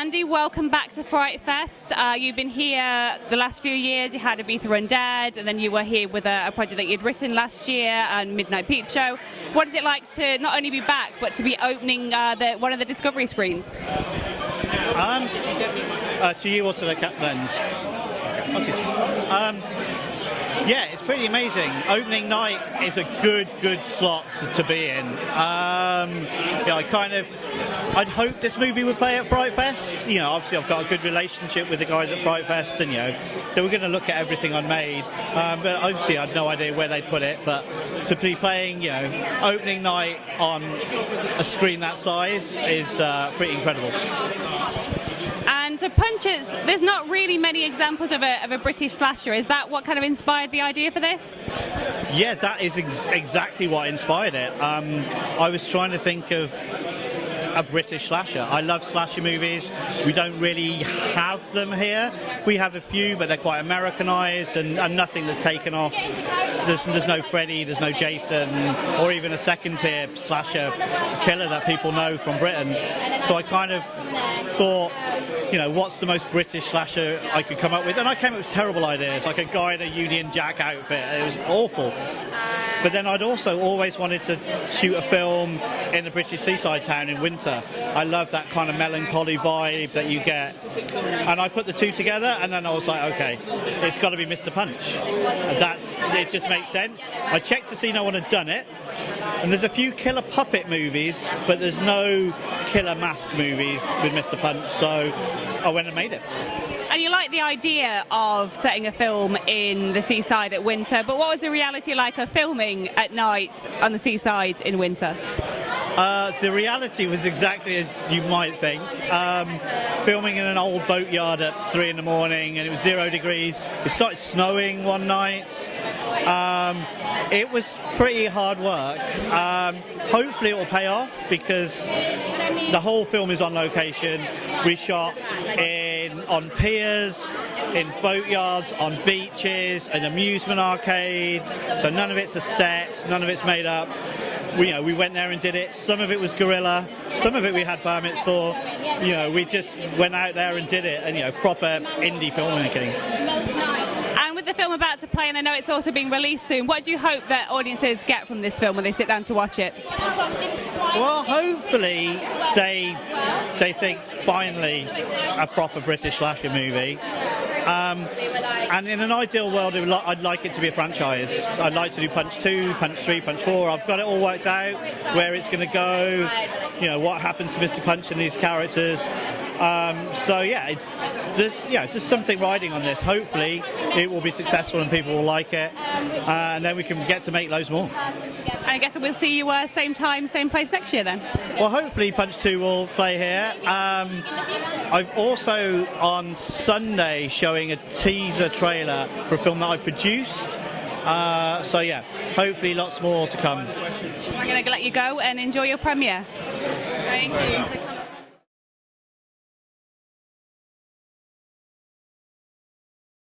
Andy, welcome back to FrightFest. You've been here the last few years. You had Ibiza Undead, and then you were here with a project that you'd written last year, and Midnight Peep Show. What is it like to not only be back, but to be opening one of the Discovery screens? To you or to the lens? Yeah, it's pretty amazing. Opening night is a good slot to be in. I'd hoped this movie would play at FrightFest. Obviously I've got a good relationship with the guys at FrightFest, and they were going to look at everything I'd made. But obviously I had no idea where they'd put it. But to be playing, opening night on a screen that size is pretty incredible. And to Punches, there's not really many examples of a British slasher. Is that what kind of inspired the idea for this? Yeah, that is exactly what inspired it. I was trying to think of a British slasher. I love slasher movies. We don't really have them here. We have a few, but they're quite Americanized and nothing that's taken off. There's no Freddy, there's no Jason, or even a second-tier slasher killer that people know from Britain. So I kind of thought, what's the most British slasher I could come up with? And I came up with terrible ideas, like a guy in a Union Jack outfit. It was awful. But then I'd also always wanted to shoot a film in a British seaside town in winter. I love that kind of melancholy vibe that you get. And I put the two together, and then I was like, okay, it's got to be Mr. Punch. It just makes sense. I checked to see no one had done it. And there's a few killer puppet movies, but there's no killer mask movies with Mr. Punch, so I went and made it. And you like the idea of setting a film in the seaside at winter, but what was the reality like of filming at night on the seaside in winter? The reality was exactly as you might think. Filming in an old boatyard at 3 in the morning, and it was 0 degrees. It started snowing one night. It was pretty hard work. Hopefully it will pay off, because the whole film is on location. We shot on piers, in boatyards, on beaches, in amusement arcades. So none of it's a set, none of it's made up. We went there and did it. Some of it was guerrilla, some of it we had permits for. We just went out there and did it, and proper indie filmmaking. And with the film about to play, and I know it's also being released soon, what do you hope that audiences get from this film when they sit down to watch it? Well, hopefully they think finally a proper British slasher movie. And in an ideal world, I'd like it to be a franchise. I'd like to do Punch 2, Punch 3, Punch 4. I've got it all worked out, where it's going to go, what happens to Mr. Punch and these characters. There's something riding on this. Hopefully it will be successful and people will like it, and then we can get to make loads more. I guess we'll see you same time, same place next year then. Well, hopefully Punch 2 will play here. I've also on Sunday showing a teaser trailer for a film that I produced. Hopefully lots more to come. I'm going to let you go and enjoy your premiere. Thank you.